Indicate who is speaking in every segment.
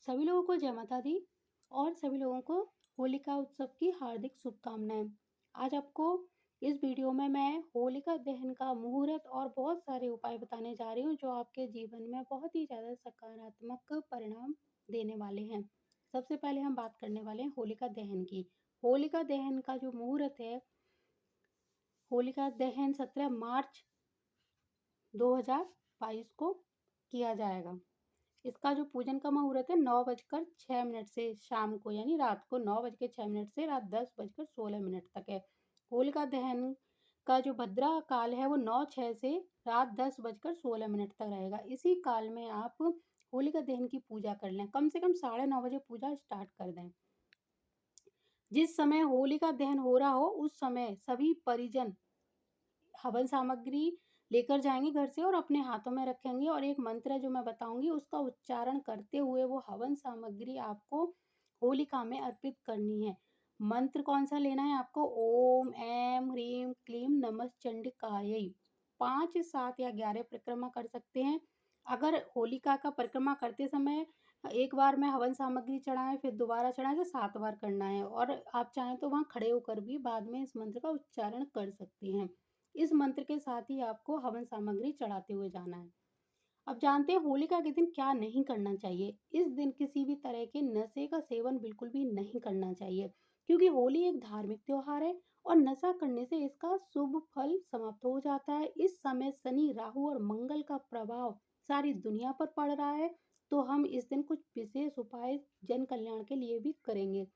Speaker 1: सभी लोगों को जय माता दी और सभी लोगों को होलिका उत्सव की हार्दिक शुभकामनाएं। आज आपको इस वीडियो में मैं होलिका दहन का मुहूर्त और बहुत सारे उपाय बताने जा रही हूँ जो आपके जीवन में बहुत ही ज़्यादा सकारात्मक परिणाम देने वाले हैं। सबसे पहले हम बात करने वाले हैं होलिका दहन की। होलिका दहन का जो मुहूर्त है, होलिका दहन 17 मार्च 2022 को किया जाएगा। इसका जो पूजन का मुहूर्त है 9:06 से शाम को, यानी रात को 9:06 से रात 10:16 तक है। होलिका दहन का जो भद्रा काल है वो 9:06 से रात 10:16 तक रहेगा। इसी काल में आप होलिका दहन की पूजा कर लें। कम से कम 9:30 पूजा स्टार्ट कर दें। जिस समय होलिका दहन हो रहा हो उस समय सभी परिजन हवन सामग्री लेकर जाएंगे घर से और अपने हाथों में रखेंगे, और एक मंत्र है जो मैं बताऊंगी उसका उच्चारण करते हुए वो हवन सामग्री आपको होलिका में अर्पित करनी है। मंत्र कौन सा लेना है आपको? ओम ऐं ह्रीं क्लीं नमः चंडिकायै। 5, 7 या 11 परिक्रमा कर सकते हैं। अगर होलिका का परिक्रमा करते समय एक बार में हवन सामग्री चढ़ाएं फिर दोबारा चढ़ाएं तो 7 बार करना है, और आप चाहें तो वहां खड़े होकर भी बाद में इस मंत्र का उच्चारण कर सकते हैं। इस मंत्र के साथ ही आपको हवन सामग्री चढ़ाते हुए जाना है। अब जानते हैं होलिका के दिन क्या नहीं करना चाहिए। इस दिन किसी भी तरह के नशे का सेवन बिल्कुल भी नहीं करना चाहिए, क्योंकि होली एक धार्मिक त्योहार है और नशा करने से इसका शुभ फल समाप्त हो जाता है। इस समय शनि, राहु और मंगल का प्रभाव सारी दुनिया पर पड़ रहा है, तो हम इस दिन कुछ विशेष उपाय जन कल्याण के लिए भी करेंगे।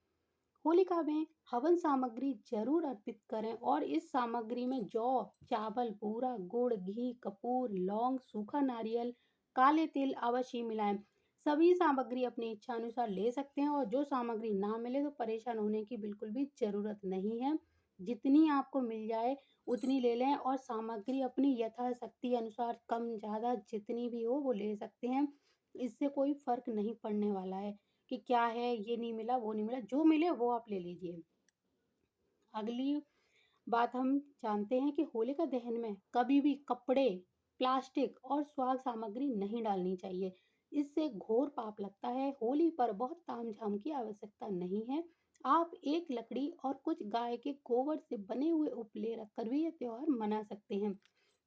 Speaker 1: होलिका में हवन सामग्री जरूर अर्पित करें, और इस सामग्री में जौ, चावल, बूरा, गुड़, घी, कपूर, लौंग, सूखा नारियल, काले तिल अवश्य मिलाएं। सभी सामग्री अपनी इच्छा अनुसार ले सकते हैं, और जो सामग्री ना मिले तो परेशान होने की बिल्कुल भी जरूरत नहीं है। जितनी आपको मिल जाए उतनी ले लें, और सामग्री अपनी यथाशक्ति अनुसार कम ज़्यादा जितनी भी हो वो ले सकते हैं। इससे कोई फर्क नहीं पड़ने वाला है कि क्या है, ये नहीं मिला वो नहीं मिला, जो मिले वो आप ले लीजिए। अगली बात हम जानते हैं कि होलिका दहन में कभी भी कपड़े, प्लास्टिक और स्वाद सामग्री नहीं डालनी चाहिए। इससे घोर पाप लगता है। होली पर बहुत तामझाम की आवश्यकता नहीं है। आप एक लकड़ी और कुछ गाय के गोबर से बने हुए उपले रखकर भी यह त्योहार मना सकते हैं।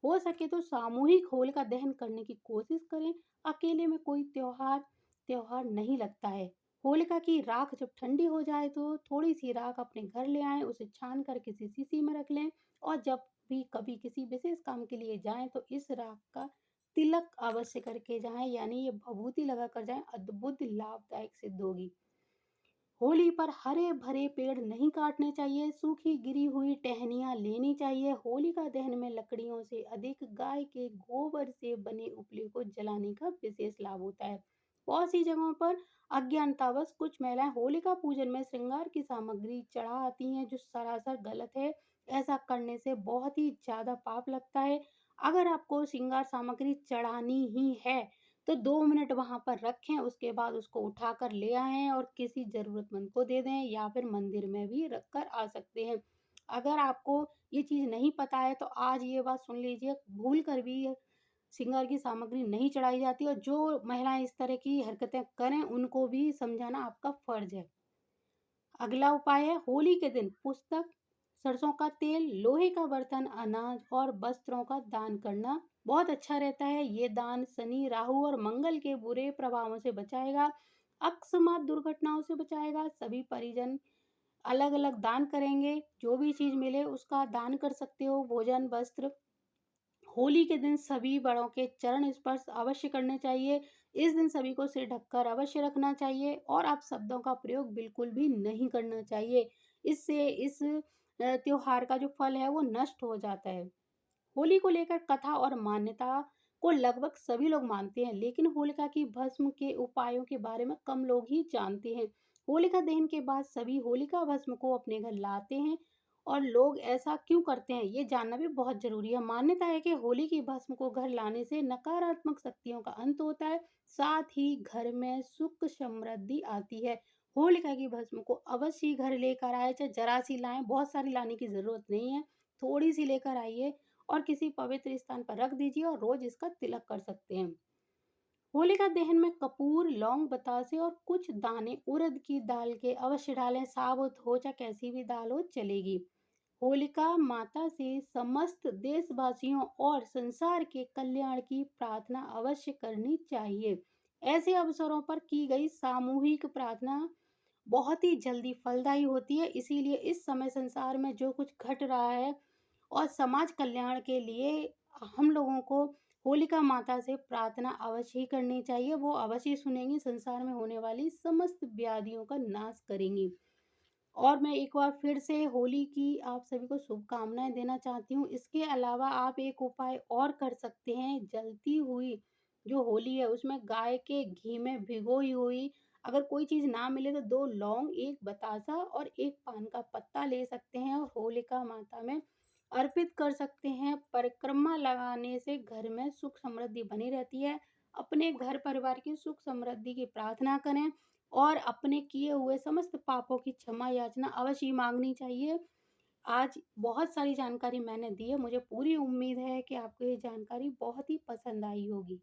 Speaker 1: हो सके तो सामूहिक होलिका दहन करने की कोशिश करें। अकेले में कोई त्योहार त्योहार नहीं लगता है। होलिका की राख जब ठंडी हो जाए तो थोड़ी सी राख अपने घर ले आएं, उसे छान कर किसी शीशी में रख लें, और जब भी कभी किसी विशेष काम के लिए जाएं तो इस राख का तिलक अवश्य करके जाएं, यानी ये भभूति लगा कर जाएं। अद्भुत लाभदायक सिद्ध होगी। होली पर हरे भरे पेड़ नहीं काटने चाहिए, सूखी गिरी हुई टहनियां लेनी चाहिए। होलिका दहन में लकड़ियों से अधिक गाय के गोबर से बने उपले को जलाने का विशेष लाभ होता है। बहुत सी जगहों पर अज्ञानतावश कुछ महिलाएं होलिका पूजन में श्रृंगार की सामग्री चढ़ा आती हैं, जो सरासर गलत है। ऐसा करने से बहुत ही ज्यादा पाप लगता है। अगर आपको श्रृंगार सामग्री चढ़ानी ही है तो 2 मिनट वहां पर रखें, उसके बाद उसको उठाकर ले आएं और किसी जरूरतमंद को दे दें, या फिर मंदिर में भी रख कर आ सकते हैं। अगर आपको ये चीज नहीं पता है तो आज ये बात सुन लीजिए, भूल कर भी श्रृंगार की सामग्री नहीं चढ़ाई जाती, और जो महिलाएं इस तरह की हरकतें करें उनको भी समझाना आपका फर्ज है। अगला उपाय है होली के दिन पुस्तक, सरसों का तेल, लोहे का बर्तन, अनाज और वस्त्रों का दान करना बहुत अच्छा रहता है। ये दान शनि, राहु और मंगल के बुरे प्रभावों से बचाएगा, अकस्मात दुर्घटनाओं से बचाएगा। सभी परिजन अलग अलग दान करेंगे, जो भी चीज मिले उसका दान कर सकते हो, भोजन, वस्त्र। होली के दिन सभी बड़ों के चरण स्पर्श अवश्य करने चाहिए। इस दिन सभी को सिर ढककर अवश्य रखना चाहिए, और आप शब्दों का प्रयोग बिल्कुल भी नहीं करना चाहिए। इससे इस त्योहार का जो फल है वो नष्ट हो जाता है। होली को लेकर कथा और मान्यता को लगभग सभी लोग मानते हैं, लेकिन होलिका की भस्म के उपायों के बारे में कम लोग ही जानते हैं। होलिका दहन के बाद सभी होलिका भस्म को अपने घर लाते हैं, और लोग ऐसा क्यों करते हैं ये जानना भी बहुत जरूरी है। मान्यता है कि होली की भस्म को घर लाने से नकारात्मक शक्तियों का अंत होता है, साथ ही घर में सुख समृद्धि आती है। होलिका की भस्म को अवश्य घर लेकर आए, चाहे जरा सी लाएं, बहुत सारी लाने की जरूरत नहीं है, थोड़ी सी लेकर आइए और किसी पवित्र स्थान पर रख दीजिए, और रोज इसका तिलक कर सकते हैं। होलिका दहन में कपूर, लौंग, बतासे और कुछ दाने उड़द की दाल के अवश्य डालें। साबुत हो चाहे कैसी भी दाल हो चलेगी। होलिका माता से समस्त देशवासियों और संसार के कल्याण की प्रार्थना अवश्य करनी चाहिए। ऐसे अवसरों पर की गई सामूहिक प्रार्थना बहुत ही जल्दी फलदायी होती है। इसीलिए इस समय संसार में जो कुछ घट रहा है और समाज कल्याण के लिए हम लोगों को होलिका माता से प्रार्थना अवश्य ही करनी चाहिए। वो अवश्य ही सुनेंगी, संसार में होने वाली समस्त व्याधियों का नाश करेंगी। और मैं एक बार फिर से होली की आप सभी को शुभकामनाएँ देना चाहती हूँ। इसके अलावा आप एक उपाय और कर सकते हैं, जलती हुई जो होली है उसमें गाय के घी में भिगोई हुई अगर कोई चीज़ ना मिले तो 2 लौंग, 1 बतासा और 1 पान का पत्ता ले सकते हैं और होलिका माता में अर्पित कर सकते हैं। परिक्रमा लगाने से घर में सुख समृद्धि बनी रहती है। अपने घर परिवार की सुख समृद्धि की प्रार्थना करें और अपने किए हुए समस्त पापों की क्षमा याचना अवश्य ही मांगनी चाहिए। आज बहुत सारी जानकारी मैंने दी है। मुझे पूरी उम्मीद है कि आपको ये जानकारी बहुत ही पसंद आई होगी।